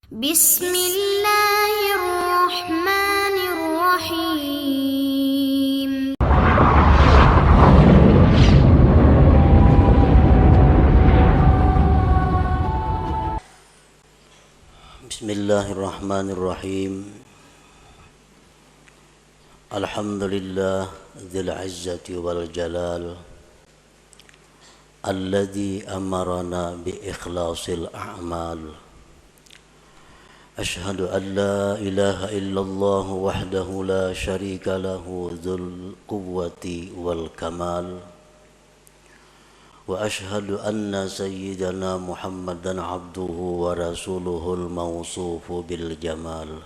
Bismillahirrahmanirrahim. Bismillahirrahmanirrahim. Alhamdulillah dzil izzati wal jalal alladzi amarna bi ikhlasil a'mal. Ashhadu an la ilaha illallah wahdahu la syarika lahu dzul quwwati wal kamal. Wa ashhadu anna sayyidana Muhammadan abduhu wa rasuluhul mawsufu bil jamal.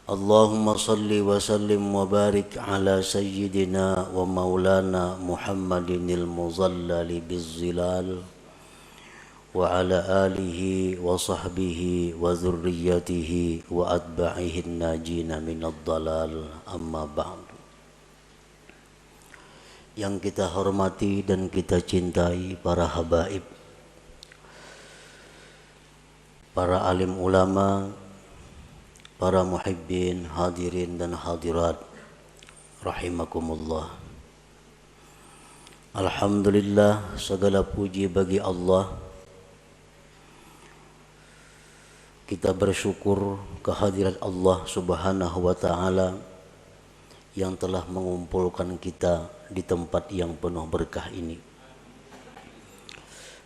Allahumma salli wa sallim wa barik ala sayyidina wa maulana Muhammadinil muzallali bizzilal wa ala alihi wa sahbihi wa dhurriyyatihi wa atba'ihin najina minad dalal, amma ba'du. Yang kita hormati dan kita cintai para habaib, para alim ulama, para muhibbin, hadirin dan hadirat rahimakumullah. Alhamdulillah, segala puji bagi Allah. Kita bersyukur kehadirat Allah Subhanahu wa ta'ala yang telah mengumpulkan kita di tempat yang penuh berkah ini.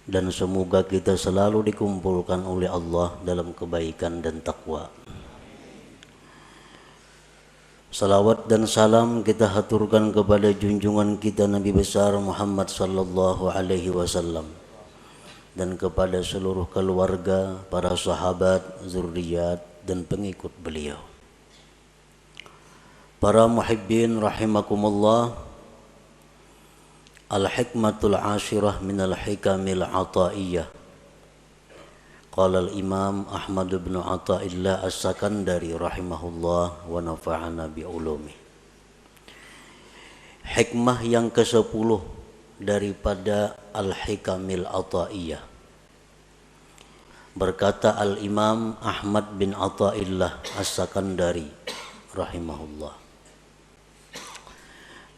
Dan semoga kita selalu dikumpulkan oleh Allah dalam kebaikan dan takwa. Salawat dan salam kita haturkan kepada junjungan kita Nabi besar Muhammad sallallahu alaihi wasallam dan kepada seluruh keluarga, para sahabat, zuriat dan pengikut beliau. Para muhibbin rahimakumullah, al-hikmatul ashirah minal hikamil ataiyah. Qala al-imam Ahmad bin Athaillah as-Sakandari rahimahullah wa nafa'ana bi ulumi. Hikmah yang ke-10 daripada al-hikamil ataiyah. Berkata al-imam Ahmad bin Athaillah as-Sakandari rahimahullah,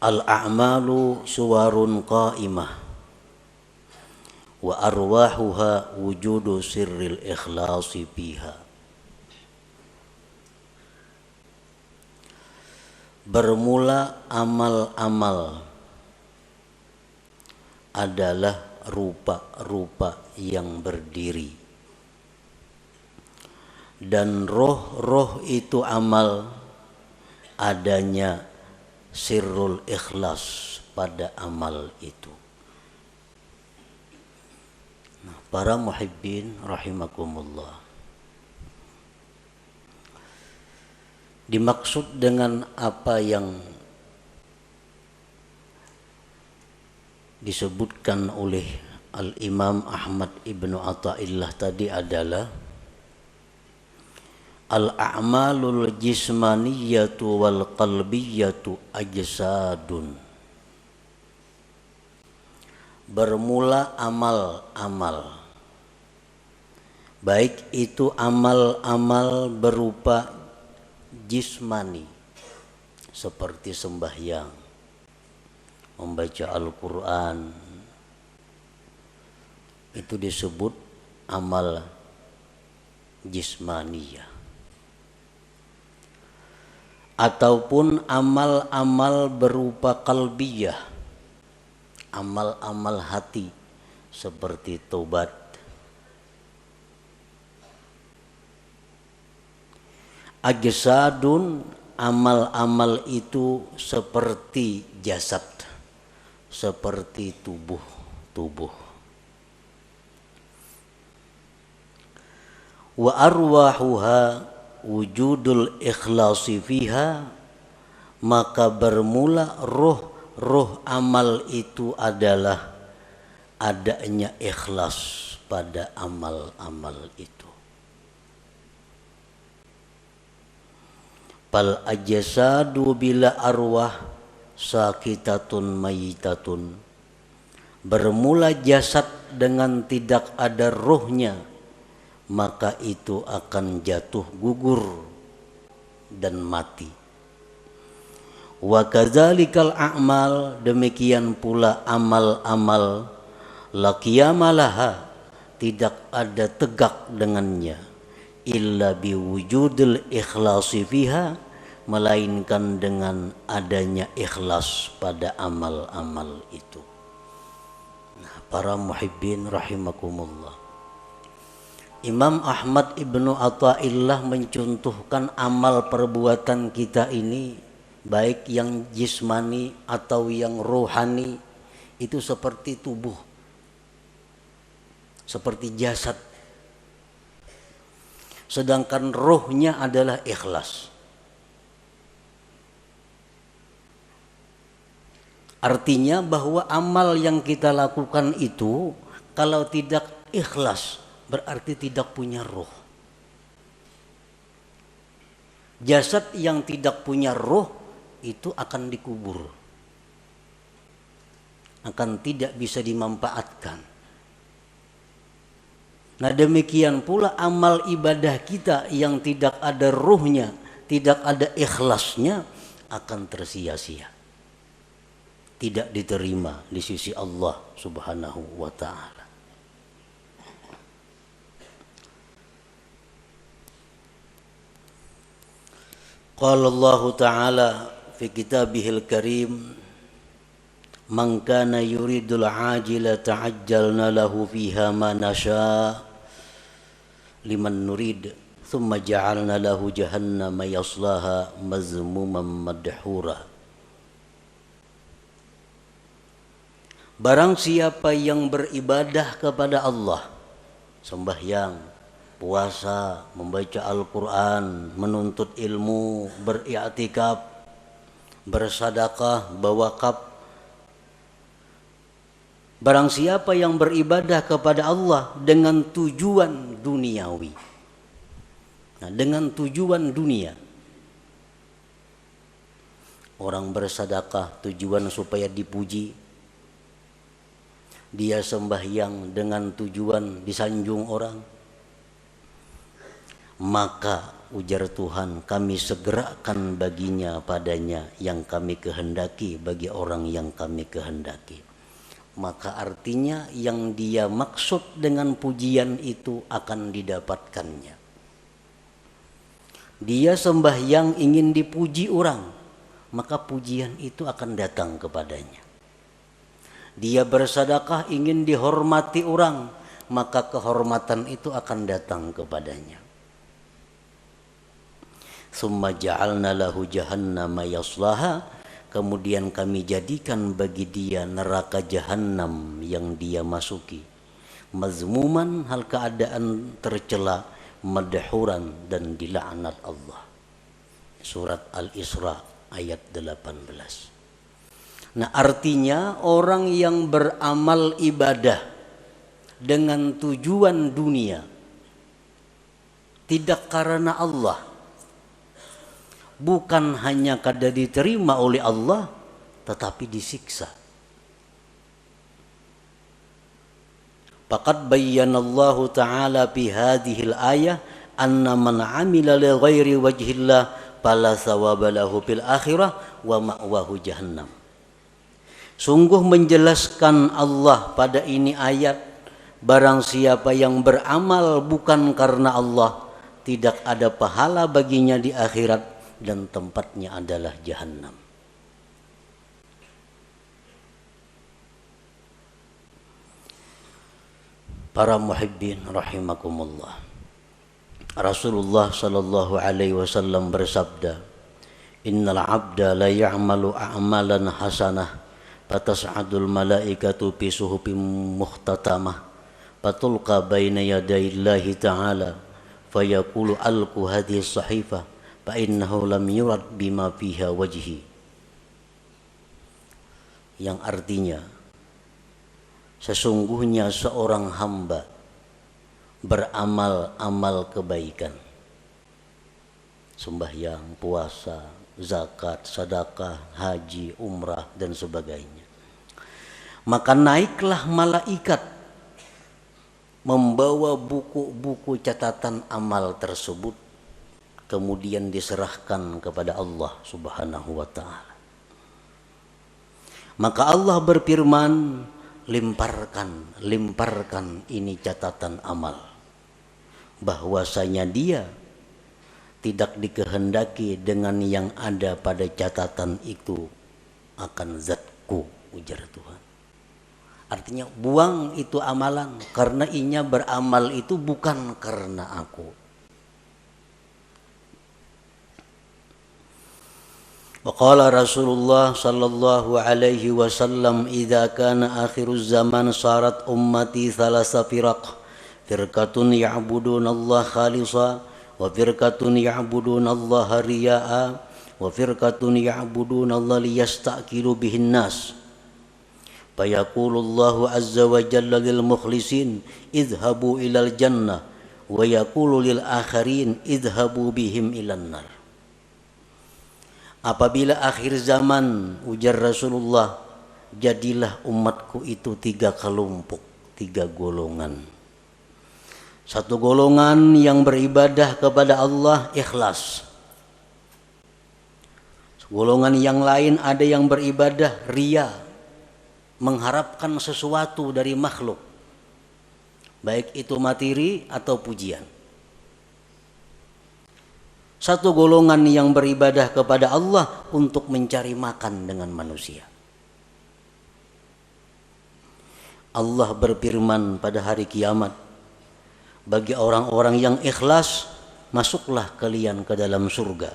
al-a'malu suwarun qa'imah wa arwahuha wujudu sirril ikhlasi fiha. Bermula amal-amal adalah rupa-rupa yang berdiri, dan roh-roh itu amal adanya sirrul ikhlas pada amal itu. Nah, para muhibbin rahimakumullah, dimaksud dengan apa yang disebutkan oleh al-imam Ahmad ibnu Athaillah tadi adalah al-a'malul jismaniyatu wal qalbiyatu ajsadun. Bermula amal-amal, baik itu amal-amal berupa jismani seperti sembahyang, membaca Al-Quran, itu disebut amal jismaniyah. Ataupun amal-amal berupa qalbiyah, amal-amal hati seperti taubat. Ajsadun, amal-amal itu seperti jasad, seperti tubuh. Wa arwahuha wujudul ikhlasi fiha, maka bermula roh amal itu adalah adanya ikhlas pada amal-amal itu. Fal ajsadu bila arwah sakitatun mayitatun. Bermula jasad dengan tidak ada ruhnya, maka itu akan jatuh gugur dan mati. Wa kadzalikal a'mal, demikian pula amal-amal, la qiyamalaha, tidak ada tegak dengannya, illa biwujudil ikhlasi fiha, melainkan dengan adanya ikhlas pada amal-amal itu. Nah, para muhibbin rahimakumullah, Imam Ahmad ibnu Athaillah mencontohkan amal perbuatan kita ini, baik yang jismani atau yang rohani, itu seperti tubuh, seperti jasad. Sedangkan rohnya adalah ikhlas. Artinya bahwa amal yang kita lakukan itu kalau tidak ikhlas berarti tidak punya roh. Jasad yang tidak punya roh itu akan dikubur, akan tidak bisa dimanfaatkan. Nah, demikian pula amal ibadah kita yang tidak ada ruhnya, tidak ada ikhlasnya, akan tersia-sia, tidak diterima di sisi Allah Subhanahu wa ta'ala. Qala Allah Ta'ala fi kitabihil karim, man kana yuridul ajila ta'ajjalna lahu fiha ma nasha liman nurid thumma ja'alna lahu jahannama yaslaha mazmuman madhura. Barang siapa yang beribadah kepada Allah, sembahyang, puasa, membaca Al-Quran, menuntut ilmu, beriktikaf, bersadaqah, berwakaf. Barang siapa yang beribadah kepada Allah dengan tujuan duniawi, nah, dengan tujuan dunia. Orang bersadaqah tujuan supaya dipuji, dia sembahyang dengan tujuan disanjung orang, maka ujar Tuhan, kami segerakan baginya padanya yang kami kehendaki bagi orang yang kami kehendaki. Maka artinya yang dia maksud dengan pujian itu akan didapatkannya. Dia sembahyang ingin dipuji orang, maka pujian itu akan datang kepadanya. Dia bersedekah ingin dihormati orang, maka kehormatan itu akan datang kepadanya. Summa ja'alna lahu jahannama yaslaha, kemudian kami jadikan bagi dia neraka jahanam yang dia masuki, mazmuman, hal keadaan tercela, madhuran, dan dilaknat Allah. Surat Al-Isra ayat 18. Nah, artinya orang yang beramal ibadah dengan tujuan dunia, tidak karena Allah, bukan hanya kada diterima oleh Allah, tetapi disiksa. Faqad bayyanallahu ta'ala fi hadhil ayah anna man 'amila li ghairi wajhillah fala thawaba lahu fil akhirah wa ma'wahu jahannam. Sungguh menjelaskan Allah pada ini ayat, barang siapa yang beramal bukan karena Allah, tidak ada pahala baginya di akhirat dan tempatnya adalah jahannam. Para muhibbin rahimakumullah, Rasulullah sallallahu alaihi wasallam bersabda, innal abda la ya'malu a'malan hasanah fatas'adul malaikatu fi suhufin mukhtatamah fatulqa baina yadayillahi ta'ala fayaqulu alqu hadhihi as-sahifah fa innahu lam yurad bima fiha wajhi. Yang artinya, sesungguhnya seorang hamba beramal-amal kebaikan, sembahyang, puasa, zakat, sedekah, haji, umrah, dan sebagainya. Maka naiklah malaikat membawa buku-buku catatan amal tersebut, kemudian diserahkan kepada Allah Subhanahu wa ta'ala. Maka Allah berfirman, limparkan ini catatan amal, bahwasanya dia tidak dikehendaki dengan yang ada pada catatan itu akan zatku, ujar Tuhan. Artinya buang itu amalan, karena inya beramal itu bukan karena aku. Wa qala Rasulullah sallallahu alaihi wasallam, idza kana akhiruz zaman sarat ummati thalasa firaq, firqatun ya'buduna Allah khalisa, wa firqatun ya'buduna Allah riya'a, wa firqatun ya'buduna Allah liyastaqilu bihin nas. Fayaqulullahu azza wa jalla lil mukhlisin idhabu ilal jannah, wa yaqulu lil akharin idhabu bihim ilan nar. Apabila akhir zaman, ujar Rasulullah, jadilah umatku itu 3 kelompok, 3 golongan. Satu golongan yang beribadah kepada Allah ikhlas. Golongan yang lain ada yang beribadah riya, mengharapkan sesuatu dari makhluk, baik itu materi atau pujian. Satu golongan yang beribadah kepada Allah untuk mencari makan dengan manusia. Allah berfirman pada hari kiamat, bagi orang-orang yang ikhlas, masuklah kalian ke dalam surga.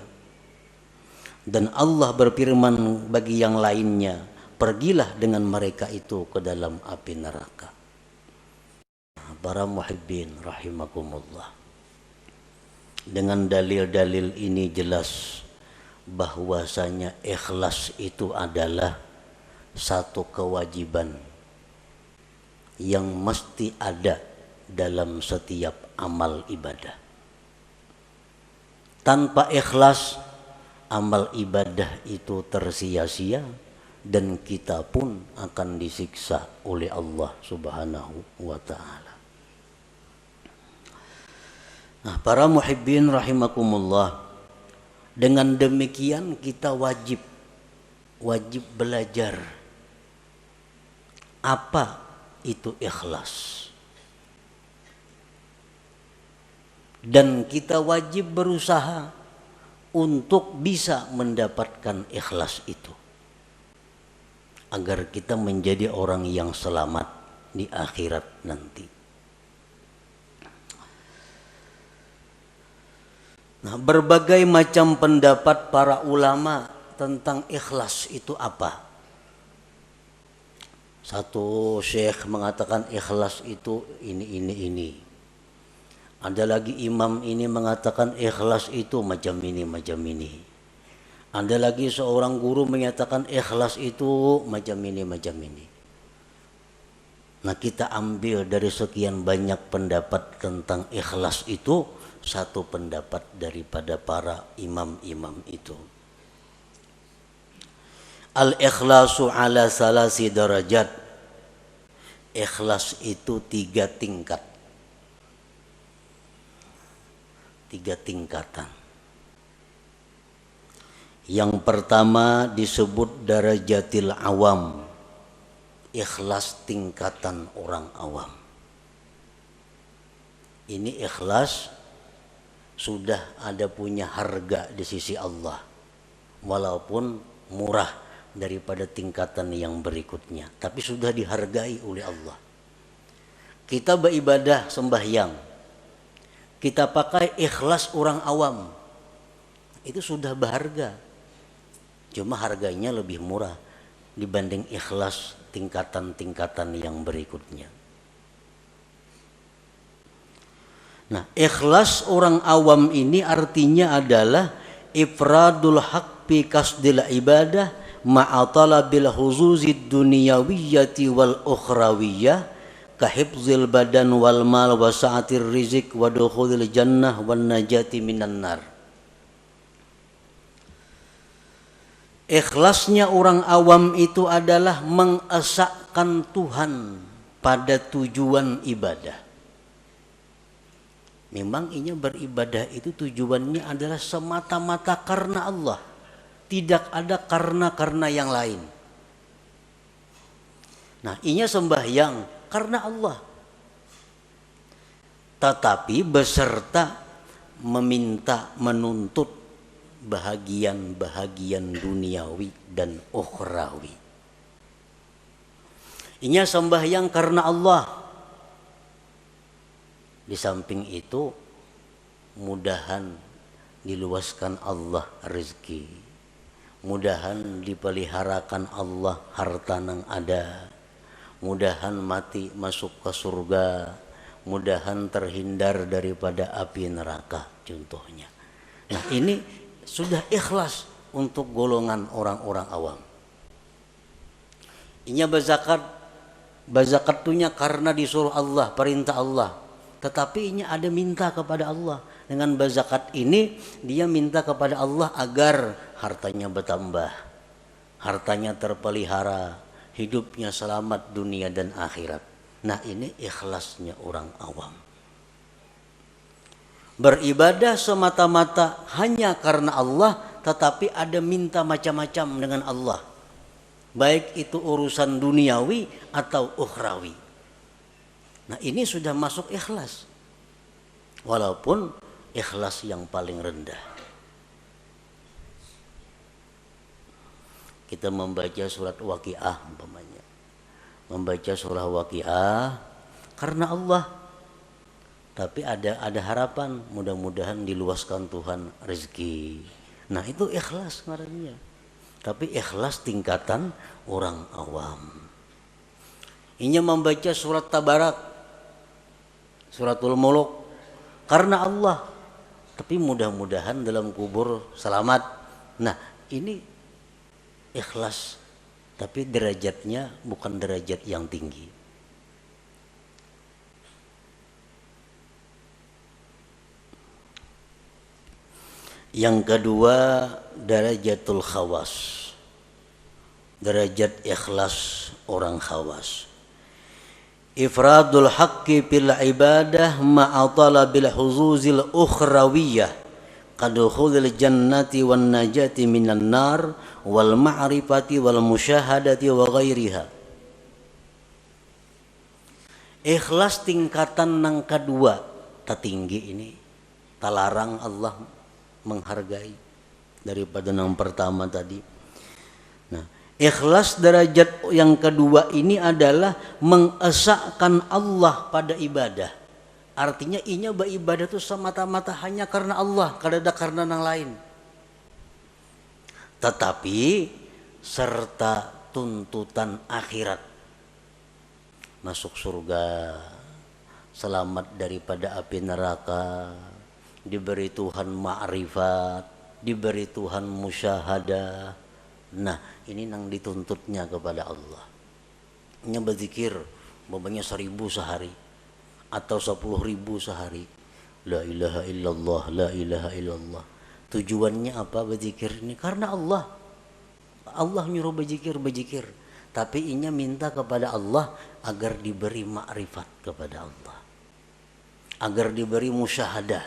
Dan Allah berfirman bagi yang lainnya, pergilah dengan mereka itu ke dalam api neraka. Para muhibbin rahimakumullah, dengan dalil-dalil ini jelas bahwasanya ikhlas itu adalah satu kewajiban yang mesti ada dalam setiap amal ibadah. Tanpa ikhlas, amal ibadah itu tersia-sia, dan kita pun akan disiksa oleh Allah Subhanahu wa ta'ala. Nah, para muhibbin rahimakumullah, dengan demikian kita wajib belajar apa itu ikhlas, dan kita wajib berusaha untuk bisa mendapatkan ikhlas itu, agar kita menjadi orang yang selamat di akhirat nanti. Nah, berbagai macam pendapat para ulama tentang ikhlas itu apa. Satu syekh mengatakan ikhlas itu ini. Ada lagi imam ini mengatakan ikhlas itu macam ini. Ada lagi seorang guru menyatakan ikhlas itu macam ini. Nah, kita ambil dari sekian banyak pendapat tentang ikhlas itu satu pendapat daripada para imam-imam itu. Al-ikhlasu ala salasi darajat. Ikhlas itu 3 tingkat. 3 tingkatan. Yang pertama disebut darajatil awam, ikhlas tingkatan orang awam. Ini ikhlas sudah ada punya harga di sisi Allah, walaupun murah daripada tingkatan yang berikutnya, tapi sudah dihargai oleh Allah. Kita beribadah sembahyang, kita pakai ikhlas orang awam, itu sudah berharga. Cuma harganya lebih murah dibanding ikhlas tingkatan-tingkatan yang berikutnya. Nah, ikhlas orang awam ini artinya adalah ifradul haq bi kasdil ibadah ma'a talabil huzuzid dunyawiyyati wal ukhrawiyyah ka hifzil badan wal mal wa sa'atir rizq wa dukhulil jannah wan najati minan nar. Ikhlasnya orang awam itu adalah mengesahkan Tuhan pada tujuan ibadah. Memang inya beribadah itu tujuannya adalah semata-mata karena Allah. Tidak ada karena yang lain. Nah, inya sembahyang karena Allah. Tetapi beserta meminta, menuntut bahagian-bahagian duniawi dan ukhrawi. Inya sembahyang karena Allah. Di samping itu mudahan diluaskan Allah rezeki, mudahan dipeliharakan Allah harta nang ada, mudahan mati masuk ke surga, mudahan terhindar daripada api neraka contohnya. Nah, ini sudah ikhlas untuk golongan orang-orang awam. Inya berzakat tuhnya karena disuruh Allah, perintah Allah. Tetapi ini ada minta kepada Allah. Dengan berzakat ini dia minta kepada Allah agar hartanya bertambah, hartanya terpelihara, hidupnya selamat dunia dan akhirat. Nah, ini ikhlasnya orang awam. Beribadah semata-mata hanya karena Allah, tetapi ada minta macam-macam dengan Allah. Baik itu urusan duniawi atau ukhrawi. Nah, ini sudah masuk ikhlas. Walaupun ikhlas yang paling rendah. Kita membaca surat Waqiah umpamanya. Membaca surah Waqiah karena Allah. Tapi ada harapan, mudah-mudahan diluaskan Tuhan rezeki. Nah, itu ikhlas ngarannya. Tapi ikhlas tingkatan orang awam. Inya membaca surat Tabarak, Suratul Muluk karena Allah, tapi mudah-mudahan dalam kubur selamat. Nah, ini ikhlas, tapi derajatnya bukan derajat yang tinggi. Yang kedua, darajatul khawas, derajat ikhlas orang khawas. Ifradul haqqi fil ibadah ma'a talabil huzuzil ukhrawiyah kadukhulil jannati wan najati minan nar wal ma'rifati wal musyahadati wa ghairiha. Ikhlas tingkatan nang kedua tertinggi ini, talarang Allah menghargai daripada yang pertama tadi. Nah, ikhlas derajat yang kedua ini adalah mengesahkan Allah pada ibadah. Artinya inya beribadah itu semata-mata hanya karena Allah, kada ada karena yang lain. Tetapi serta tuntutan akhirat, masuk surga, selamat daripada api neraka, diberi Tuhan ma'rifat, diberi Tuhan musyahadah. Nah, ini nang dituntutnya kepada Allah. Nya berzikir umpamanya 1000 sehari atau 10.000 sehari. La ilaha illallah, la ilaha illallah. Tujuannya apa berzikir ini? Karena Allah. Allah nyuruh berzikir. Tapi inya minta kepada Allah agar diberi makrifat kepada Allah, agar diberi musyahadah.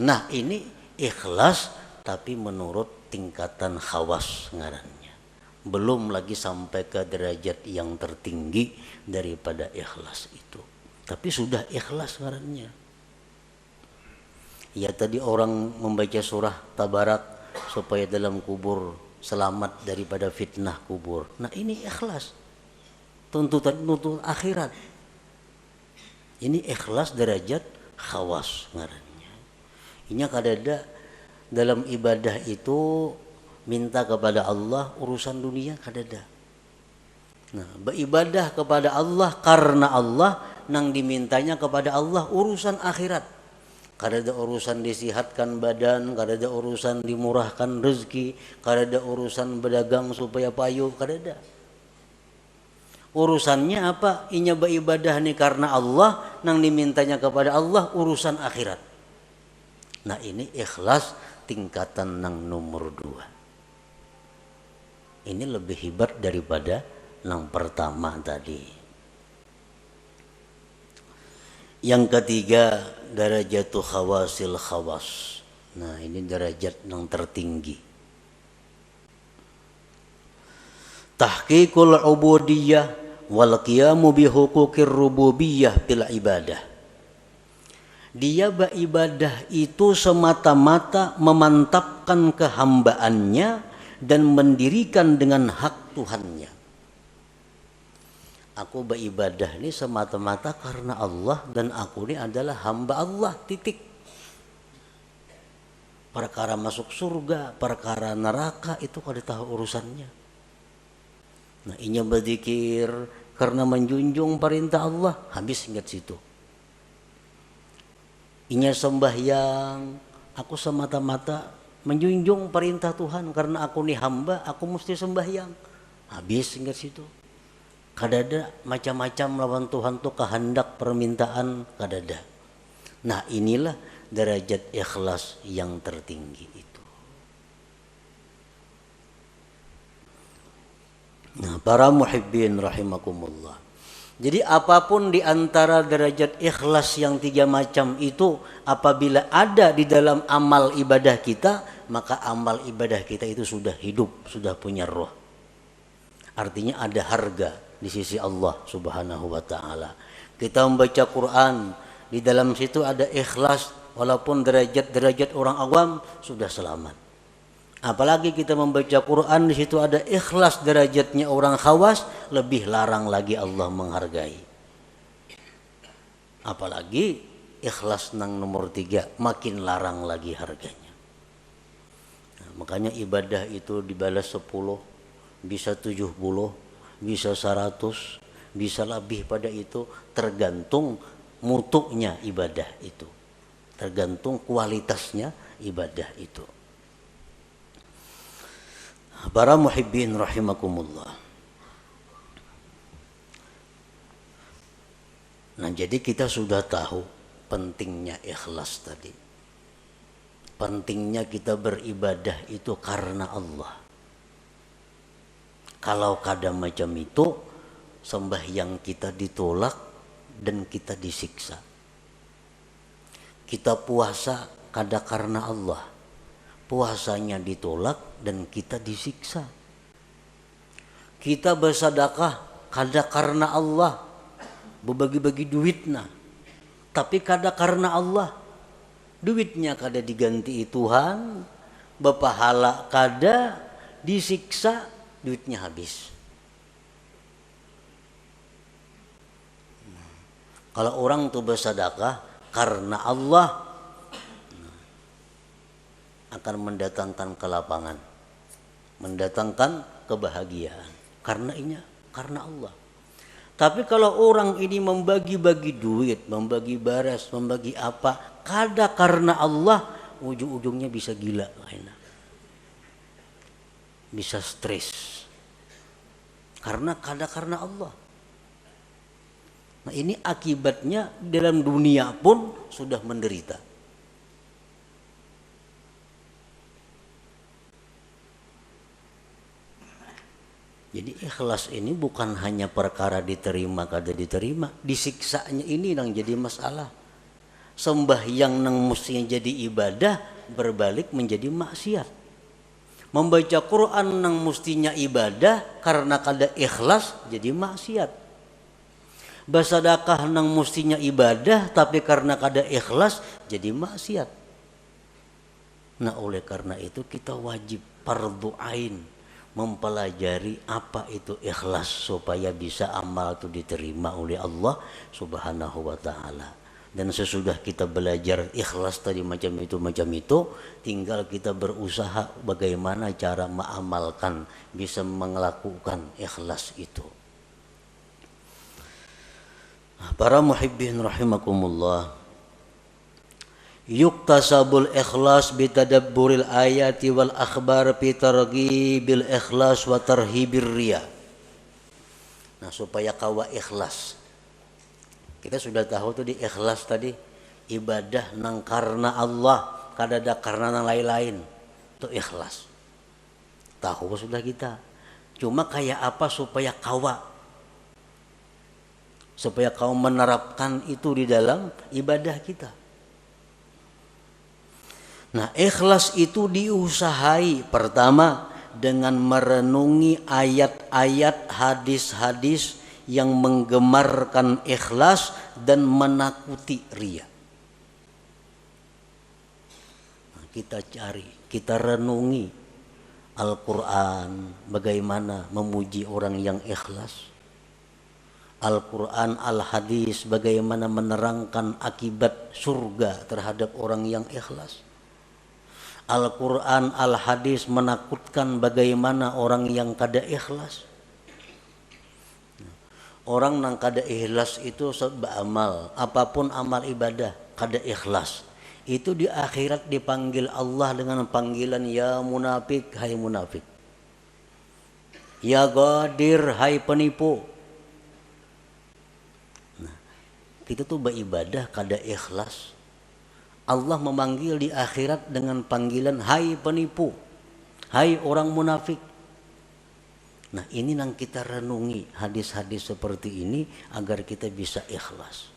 Nah, ini ikhlas tapi menurut tingkatan khawas ngarannya. Belum lagi sampai ke derajat yang tertinggi daripada ikhlas itu. Tapi sudah ikhlas ngarannya. Ya, tadi orang membaca surah Tabarak supaya dalam kubur selamat daripada fitnah kubur. Nah, ini ikhlas. Tuntutan akhirat. Ini ikhlas derajat khawas ngarannya. Ini kadada dalam ibadah itu minta kepada Allah urusan dunia kadada. Nah, beribadah kepada Allah karena Allah, nang dimintanya kepada Allah urusan akhirat. Kadada urusan disihatkan badan, kadada urusan dimurahkan rezeki, kadada urusan berdagang supaya payu, kadada. Urusannya apa? Inya beribadah nih karena Allah, nang dimintanya kepada Allah urusan akhirat. Nah, ini ikhlas tingkatan nang nomor 2. Ini lebih hebat daripada yang pertama tadi. Yang ketiga, darajatul khawasil khawas. Nah, ini derajat yang tertinggi. Tahqiqul ubudiyah wal qiyamu bi huquqir rububiyah bil ibadah. Dia beribadah itu semata-mata memantapkan kehambaannya dan mendirikan dengan hak Tuhannya. Aku beribadah ini semata-mata karena Allah dan aku ini adalah hamba Allah, titik. Perkara masuk surga, perkara neraka itu kada tahu urusannya. Nah, inya berzikir karena menjunjung perintah Allah, habis ingat situ. Inya sembahyang, aku semata-mata menjunjung perintah Tuhan karena aku nih hamba, aku mesti sembahyang. Habis ingat situ. Kadada macam-macam lawan Tuhan tuh kehendak permintaan kadada. Nah, inilah derajat ikhlas yang tertinggi itu. Nah, para muhibbin rahimakumullah. Jadi apapun di antara derajat ikhlas yang tiga macam itu, apabila ada di dalam amal ibadah kita, maka amal ibadah kita itu sudah hidup, sudah punya roh. Artinya ada harga di sisi Allah Subhanahu wa taala. Kita membaca Quran, di dalam situ ada ikhlas, walaupun derajat-derajat orang awam sudah selamat. Apalagi kita membaca Quran, di situ ada ikhlas derajatnya orang khawas, lebih larang lagi Allah menghargai. Apalagi ikhlas nang nomor 3, makin larang lagi harganya. Nah, makanya ibadah itu dibalas 10, bisa 70, bisa 100, bisa lebih pada itu, tergantung mutunya ibadah itu, tergantung kualitasnya ibadah itu. Para muhibbin rahimakumullah. Nah, jadi kita sudah tahu pentingnya ikhlas tadi. Pentingnya kita beribadah itu karena Allah. Kalau kada macam itu, sembahyang kita ditolak dan kita disiksa. Kita puasa kada karena Allah, puasanya ditolak dan kita disiksa. Kita bersedekah kada karena Allah, berbagi-bagi duitnya, tapi kada karena Allah, duitnya kada diganti Tuhan, berpahala kada, disiksa, duitnya habis. Kalau orang tuh bersedekah karena Allah, akan mendatangkan kelapangan, mendatangkan kebahagiaan. Karena Allah. Tapi kalau orang ini membagi-bagi duit, membagi baras, membagi apa, kada karena Allah, ujung-ujungnya bisa gila, bisa stres. Karena kada karena Allah. Nah, ini akibatnya dalam dunia pun sudah menderita. Jadi ikhlas ini bukan hanya perkara diterima kada diterima, disiksanya ini yang jadi masalah. Sembahyang nang mestinya jadi ibadah berbalik menjadi maksiat. Membaca Quran nang mestinya ibadah karena kada ikhlas jadi maksiat. Bersedekah nang mestinya ibadah tapi karena kada ikhlas jadi maksiat. Nah, oleh karena itu kita wajib fardhu ain mempelajari apa itu ikhlas supaya bisa amal itu diterima oleh Allah Subhanahu wa taala. Dan sesudah kita belajar ikhlas tadi macam itu, tinggal kita berusaha bagaimana cara mengamalkan, bisa melakukan ikhlas itu. Para muhibbin rahimakumullah. Yuktasabul ikhlas bitadabburil ayati wal akhbar fi targhibil ikhlas wa tarhibir riya. Nah, supaya kawa ikhlas, kita sudah tahu tuh di ikhlas tadi, ibadah nang karena Allah, kada ada karena nang lain-lain, itu ikhlas. Tahu sudah kita. Cuma kayak apa supaya kawa supaya kau menerapkan itu di dalam ibadah kita. Nah, ikhlas itu diusahai pertama dengan merenungi ayat-ayat, hadis-hadis yang menggemarkan ikhlas dan menakuti riya. Nah, kita cari, kita renungi Al-Quran, bagaimana memuji orang yang ikhlas. Al-Quran, Al-Hadis, bagaimana menerangkan akibat surga terhadap orang yang ikhlas. Al-Quran, Al-Hadis menakutkan bagaimana orang yang kada ikhlas. Orang yang kada ikhlas itu beramal, apapun amal ibadah, kada ikhlas. Itu di akhirat dipanggil Allah dengan panggilan ya munafik, hai munafik. Ya ghadir, hai penipu. Nah, kita tuh beribadah kada ikhlas. Allah memanggil di akhirat dengan panggilan hai penipu, hai orang munafik. Nah, ini yang kita renungi hadis-hadis seperti ini agar kita bisa ikhlas.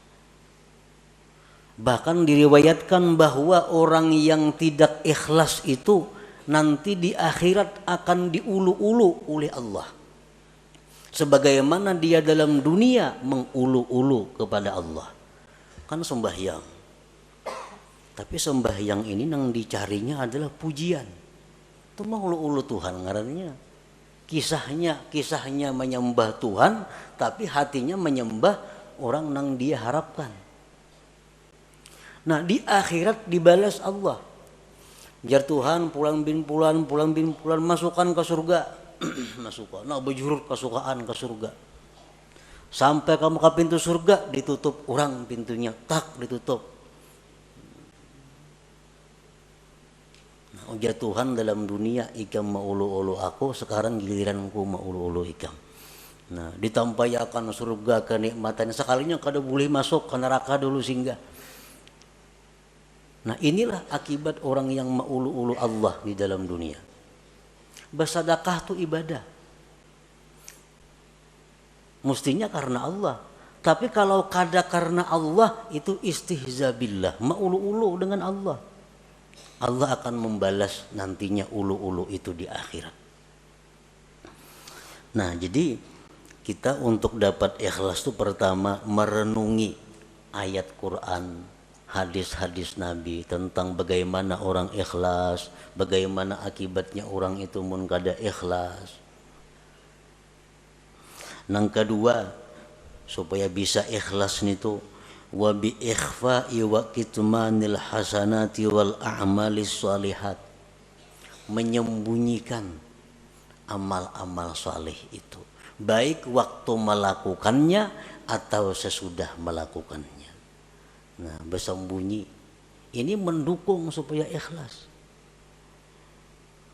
Bahkan diriwayatkan bahwa orang yang tidak ikhlas itu nanti di akhirat akan diulu-ulu oleh Allah. Sebagaimana dia dalam dunia mengulu-ulu kepada Allah. Kan sembahyang. Tapi sembahyang ini yang dicarinya adalah pujian. Itu mah ulu-ulu Tuhan ngarannya. Kisahnya menyembah Tuhan, tapi hatinya menyembah orang yang dia harapkan. Nah, di akhirat dibalas Allah. Jar Tuhan pulang bin pulan masukkan ke surga. Masukkan. Nah, bejurut kesukaan ke surga. Sampai kamu ke pintu surga ditutup orang pintunya, tak ditutup. Ujar Tuhan dalam dunia ikam maulu-ulu aku, sekarang giliranku maulu-ulu ikam. Nah, ditampayakan surga kenikmatan sekalinya kada boleh masuk ke neraka dulu singgah. Nah, inilah akibat orang yang maulu-ulu Allah di dalam dunia. Bersedekah itu ibadah. Mestinya karena Allah. Tapi kalau kada karena Allah itu istihza billah, maulu-ulu dengan Allah. Allah akan membalas nantinya ulu-ulu itu di akhirat. Nah, jadi kita untuk dapat ikhlas itu pertama merenungi ayat Quran, hadis-hadis Nabi tentang bagaimana orang ikhlas, bagaimana akibatnya orang itu mun kada ikhlas. Yang kedua, supaya bisa ikhlas itu wa bi ikhfa'i wa kitmanil hasanati wal a'malis shalihat, menyembunyikan amal-amal saleh itu baik waktu melakukannya atau sesudah melakukannya. Nah, bersembunyi ini mendukung supaya ikhlas.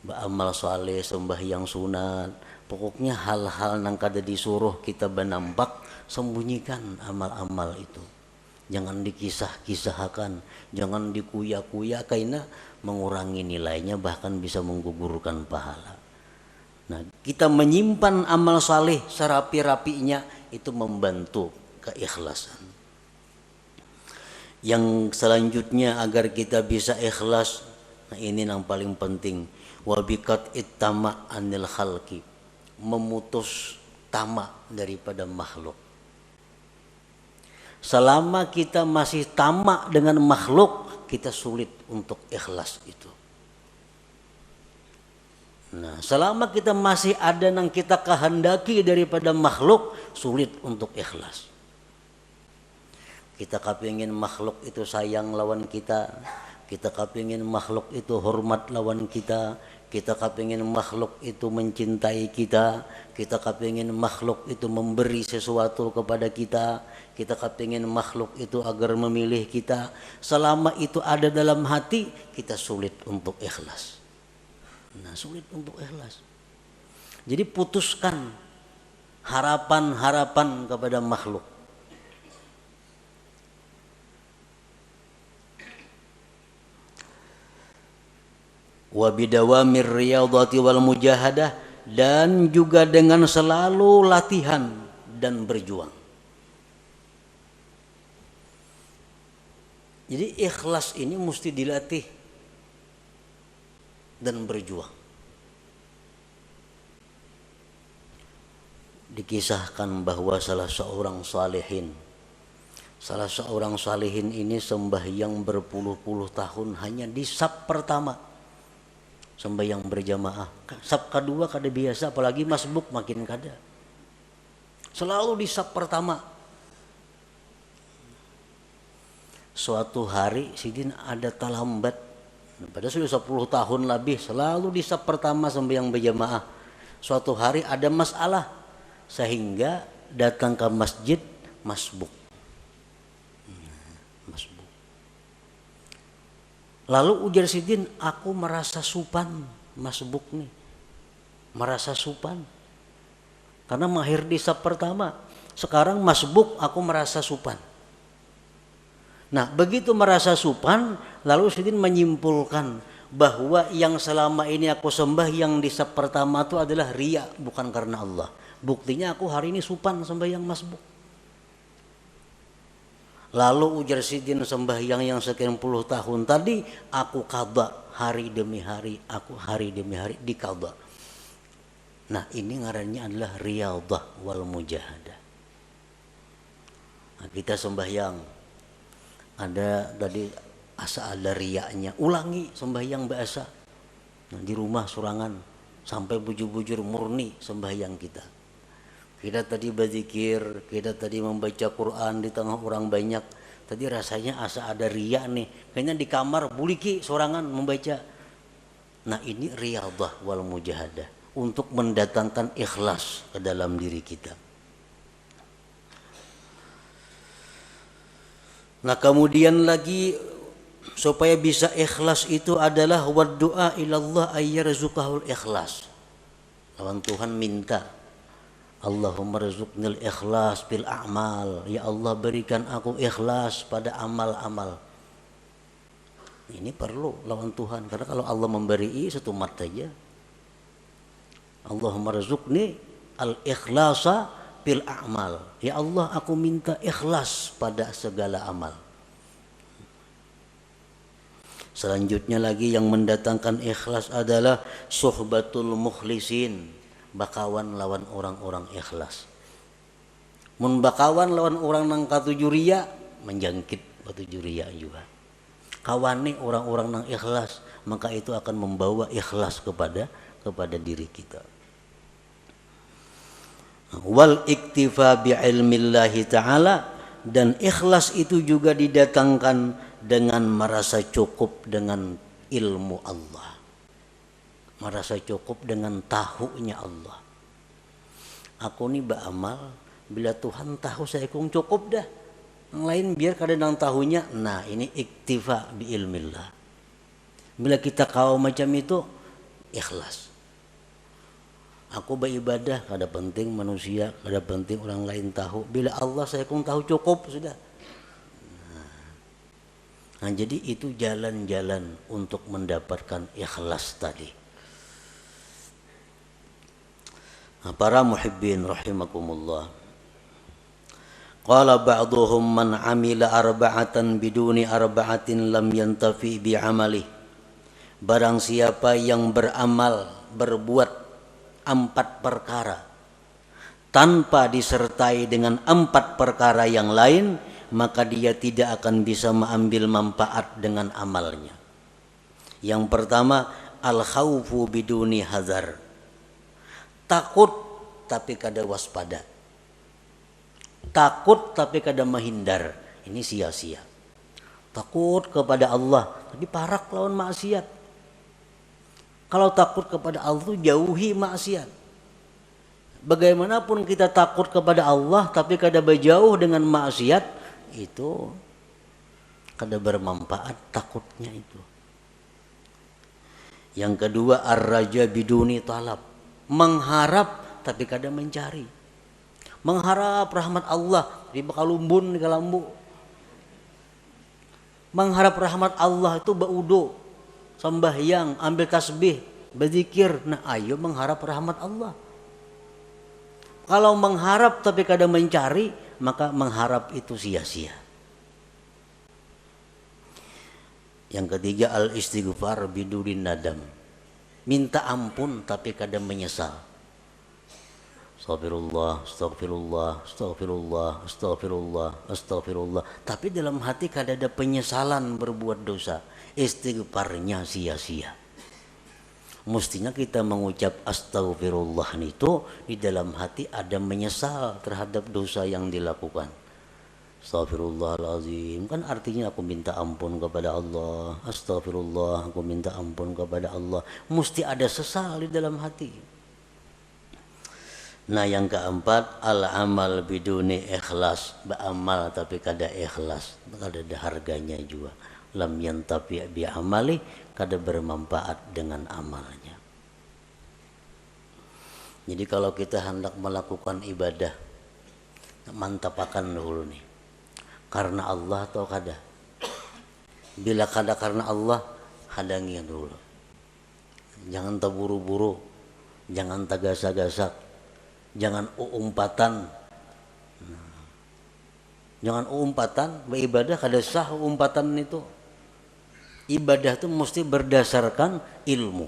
Beramal saleh, sembahyang sunat, pokoknya hal-hal yang kada disuruh kita benampak, sembunyikan amal-amal itu. Jangan dikisah-kisahkan, jangan dikuya-kuya karena mengurangi nilainya, bahkan bisa menggugurkan pahala. Nah, kita menyimpan amal saleh serapi-rapinya itu membantu keikhlasan. Yang selanjutnya agar kita bisa ikhlas, nah ini yang paling penting, wabikat ittama anil khalqi, memutus tamak daripada makhluk. Selama kita masih tamak dengan makhluk, kita sulit untuk ikhlas itu. Nah, selama kita masih ada yang kita kehendaki daripada makhluk, sulit untuk ikhlas. Kita kepingin makhluk itu sayang lawan kita kepingin makhluk itu hormat lawan kita kepingin makhluk itu mencintai kita kepingin makhluk itu memberi sesuatu kepada kita kepingin makhluk itu agar memilih kita. Selama itu ada dalam hati, kita sulit untuk ikhlas. Nah, sulit untuk ikhlas. Jadi putuskan harapan-harapan kepada makhluk. Wa bidawamir riyadhati wal mujahadah, dan juga dengan selalu latihan dan berjuang. Jadi ikhlas ini mesti dilatih dan berjuang. Dikisahkan bahwa salah seorang salihin ini sembahyang berpuluh-puluh tahun hanya di saf pertama, sembahyang berjamaah. Saf kedua kada biasa, apalagi masbuk makin kada. Selalu di saf pertama. Suatu hari Sidin ada talambat, padahal sudah 10 tahun lebih selalu di saf pertama sembahyang berjamaah. Suatu hari ada masalah sehingga datang ke masjid masbuk. Lalu ujar Sidin, aku merasa supan masbuk nih, merasa supan karena mahir di saf pertama. Sekarang masbuk aku merasa supan. Nah, begitu merasa supan, lalu Sidin menyimpulkan bahwa yang selama ini aku sembah yang di saf pertama itu adalah riya, bukan karena Allah. Buktinya aku hari ini supan sembahyang masbuk. Lalu ujar Sidin, sembahyang yang sekian puluh tahun tadi aku qadha hari demi hari, aku hari demi hari diqadha. Nah, ini ngarannya adalah riyadhah wal mujahadah. Nah, kita sembahyang ada tadi asa ada riyanya, ulangi sembahyang biasa. Nah, di rumah surangan sampai bujur-bujur murni sembahyang kita. Kita tadi berzikir, kita tadi membaca Quran di tengah orang banyak. Tadi rasanya asa ada riya nih. Kayaknya di kamar buliki sorangan membaca. Nah, ini riyadhah wal mujahadah untuk mendatangkan ikhlas ke dalam diri kita. Nah, kemudian lagi supaya bisa ikhlas itu adalah waddu'a ilallah ayyarzuqahul ikhlas. Lawan Tuhan minta, Allahumma rzuqnil ikhlas bil a'mal. Ya Allah, berikan aku ikhlas pada amal-amal. Ini perlu lawan Tuhan, karena kalau Allah memberi satu mat saja. Allahumma rzuqni al ikhlasa bil a'mal. Ya Allah, aku minta ikhlas pada segala amal. Selanjutnya lagi yang mendatangkan ikhlas adalah suhbatul mukhlisin, bakawan lawan orang-orang ikhlas. Mun bakawan lawan orang nang katuju riya, menjangkit katuju riya juga. Kawani orang-orang nang ikhlas, maka itu akan membawa ikhlas kepada diri kita. Wal iktifa bi ilmillahi ta'ala, dan ikhlas itu juga didatangkan dengan merasa cukup dengan ilmu Allah, merasa cukup dengan tahunya Allah. Aku nih beramal bila Tuhan tahu saya kung cukup dah, yang lain biar kada nang tahunya. Nah, ini iktifa bi ilmillah. Bila kita kau macam itu, ikhlas. Aku beribadah, kada penting manusia, kada penting orang lain tahu. Bila Allah saya kung tahu cukup sudah. Nah, jadi itu jalan-jalan untuk mendapatkan ikhlas tadi. Nah, para muhibbin rahimakumullah. Qala ba'duhum man amila arba'atan biduni arba'atin lam yantafi bi amali. Barang siapa yang beramal, berbuat 4 perkara tanpa disertai dengan 4 perkara yang lain, maka dia tidak akan bisa mengambil manfaat dengan amalnya. Yang pertama, al-khaufu biduni hazar. Takut tapi kada waspada. Takut tapi kada menghindar. Ini sia-sia. Takut kepada Allah tapi parak lawan maksiat. Kalau takut kepada Allah itu jauhi maksiat. Bagaimanapun kita takut kepada Allah tapi kada berjauh dengan maksiat, itu kada bermanfaat takutnya itu. Yang kedua, ar-raja biduni talab. Mengharap tapi kada mencari. Mengharap rahmat Allah di bakalumbun di kalambu. Mengharap rahmat Allah itu baudo, sembahyang, ambil tasbih, berzikir. Nah, ayo mengharap rahmat Allah. Kalau mengharap tapi kada mencari, maka mengharap itu sia-sia. Yang ketiga al-istighfar bidurin nadam. Minta ampun tapi kadang menyesal. Astagfirullah, astagfirullah, astagfirullah, astagfirullah, astagfirullah. Tapi dalam hati kadang ada penyesalan berbuat dosa. Istighfarnya sia-sia. Mestinya kita mengucap astagfirullah itu di dalam hati ada menyesal terhadap dosa yang dilakukan. Astagfirullahaladzim, kan artinya aku minta ampun kepada Allah. Astagfirullah, aku minta ampun kepada Allah. Mesti ada sesal di dalam hati. Nah yang keempat, al-amal biduni ikhlas. Beramal tapi kada ikhlas, kada ada harganya juga. Lam yantafi bi amali, kada bermanfaat dengan amalnya. Jadi kalau kita hendak melakukan ibadah, mantapakan dulu nih. Karena Allah atau kada? Bila kada karena Allah, hadangi dulu. Jangan terburu-buru, jangan tagasak-gasak, jangan umpatan. Jangan umpatan, beribadah kada sah umpatan itu. Ibadah itu mesti berdasarkan ilmu.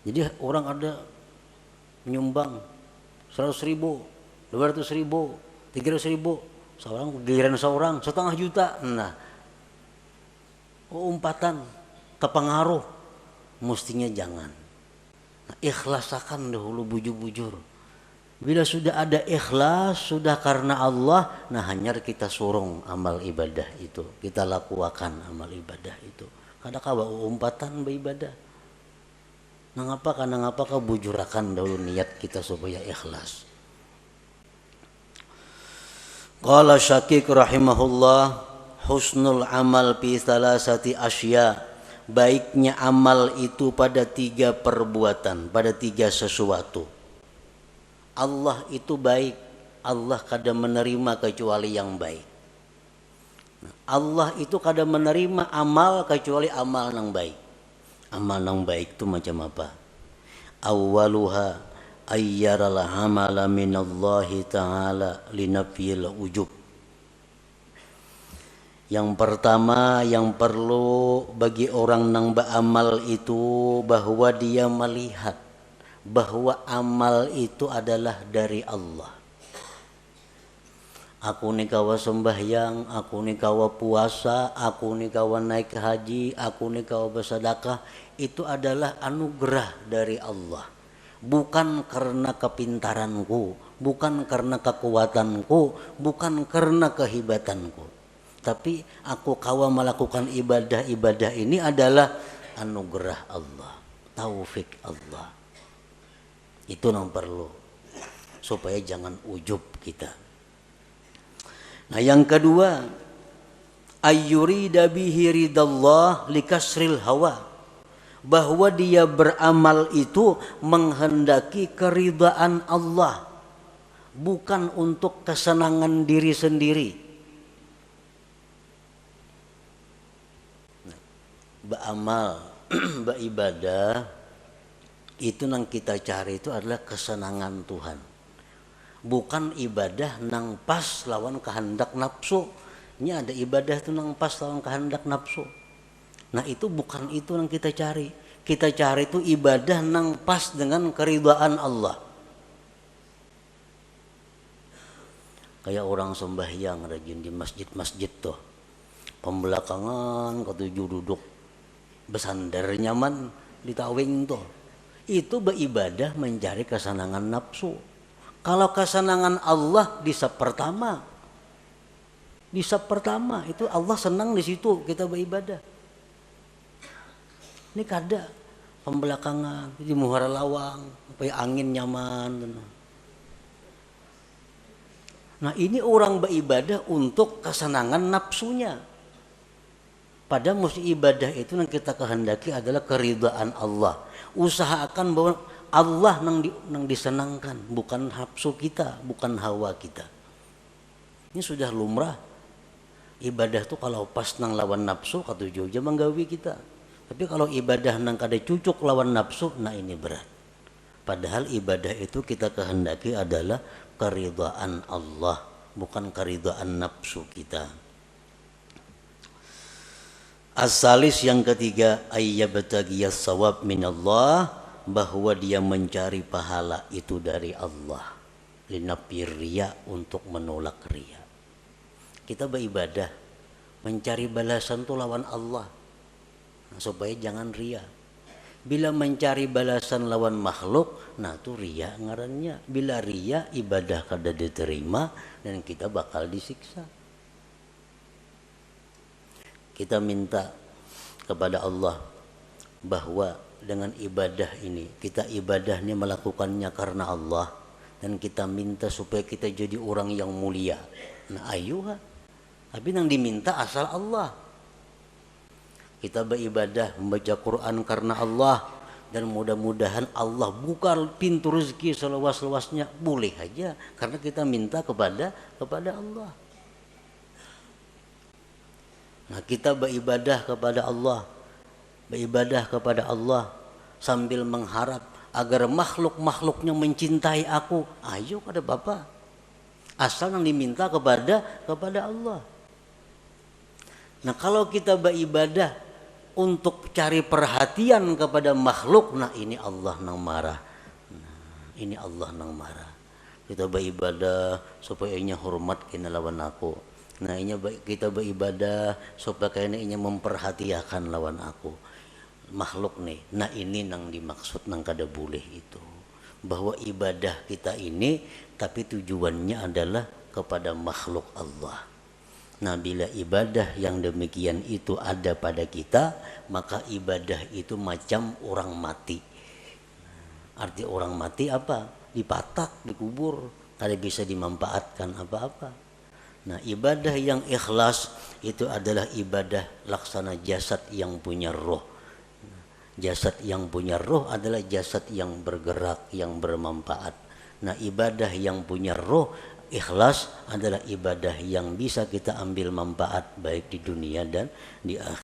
Jadi orang ada menyumbang 100.000, 200.000, 300.000, seorang giliran seorang 1,5 juta. Nah, umpatan kepengaruh mestinya jangan. Nah, ikhlasakan dahulu bujur-bujur. Bila sudah ada ikhlas, sudah karena Allah, nah hanya kita surung amal ibadah itu, kita lakukan amal ibadah itu. Kada kawa umpatan beribadah. Nah ngapa kau bujurakan dahulu niat kita supaya ikhlas. Qala Syakik rahimahullah, husnul amal fi salasati asya. Baiknya amal itu pada 3 perbuatan, pada 3 sesuatu. Allah itu baik, Allah kada menerima kecuali yang baik. Allah itu kada menerima amal kecuali amal yang baik. Amal yang baik itu macam apa? Awwaluha ayyaral amala minallahi ta'ala linafiyil ujub. Yang pertama yang perlu bagi orang yang beramal itu bahwa dia melihat bahwa amal itu adalah dari Allah. Aku ni kawa sembahyang, aku ni kawa puasa, aku ni kawa naik haji, aku ni kawa bersedekah, itu adalah anugerah dari Allah. Bukan karena kepintaranku, bukan karena kekuatanku, bukan karena kehebatanku. Tapi aku kawa melakukan ibadah-ibadah ini adalah anugerah Allah, taufik Allah. Itu yang perlu supaya jangan ujub kita. Nah yang kedua, ayyurida bihi ridallah likasril hawa, bahwa dia beramal itu menghendaki keridaan Allah, bukan untuk kesenangan diri sendiri. Beramal, beribadah itu yang kita cari itu adalah kesenangan Tuhan, bukan ibadah nang pas lawan kehendak nafsu. Ini ada ibadah itu nang pas lawan kehendak nafsu. Nah itu bukan itu yang kita cari. Kita cari itu ibadah nang pas dengan keridhaan Allah. Kayak orang sembahyang rajin di masjid-masjid tuh, pembelakangan ketujuh duduk bersandar nyaman di tawing tuh. Itu beribadah mencari kesenangan nafsu. Kalau kesenangan Allah di sab pertama itu Allah senang di situ kita beribadah. Ini kada pembelakangan di muhara lawang supaya angin nyaman. Nah ini orang beribadah untuk kesenangan nafsunya. Padahal mesti ibadah itu yang kita kehendaki adalah keridhaan Allah. Usahakan bahwa Allah yang disenangkan, bukan nafsu kita, bukan hawa kita. Ini sudah lumrah. Ibadah itu kalau pas nang lawan nafsu katuju aja menggawi kita. Tapi kalau ibadah nang kada cucuk lawan nafsu, nah ini berat. Padahal ibadah itu kita kehendaki adalah keridhaan Allah, bukan keridhaan nafsu kita. As-salis yang ketiga, ayyabtagiyas sawab minallah, bahwa dia mencari pahala itu dari Allah. Linafir riya, untuk menolak riya. Kita beribadah mencari balasan itu lawan Allah, supaya jangan riya. Bila mencari balasan lawan makhluk, nah itu riya ngarannya. Bila riya, ibadah kada diterima dan kita bakal disiksa. Kita minta kepada Allah bahwa dengan ibadah ini, kita ibadahnya melakukannya karena Allah, dan kita minta supaya kita jadi orang yang mulia. Nah ayuha, tapi yang diminta asal Allah. Kita beribadah membaca Quran karena Allah, dan mudah-mudahan Allah buka pintu rezeki seluas-luasnya, boleh aja karena kita minta kepada Allah. Nah kita beribadah kepada Allah sambil mengharap agar makhluk-makhluknya mencintai aku. Ayo kada Bapak, asal yang diminta kepada Allah. Nah kalau kita beribadah untuk cari perhatian kepada makhluk, nah ini Allah nang marah. Ini Allah nang marah. Kita beribadah supaya inya hormat kena lawan aku. Nah inya kita beribadah supaya kena inya memperhatikan lawan aku. Makhluk nih. Nah ini nang dimaksud nang kada boleh itu. Bahwa ibadah kita ini tapi tujuannya adalah kepada makhluk Allah. Nah bila ibadah yang demikian itu ada pada kita, maka ibadah itu macam orang mati. Arti orang mati apa? Dipatak, dikubur, tidak bisa dimanfaatkan apa-apa. Nah ibadah yang ikhlas itu adalah ibadah laksana jasad yang punya roh. Jasad yang punya roh adalah jasad yang bergerak, yang bermanfaat. Nah ibadah yang punya roh, ikhlas adalah ibadah yang bisa kita ambil manfaat baik di dunia dan di akhirat.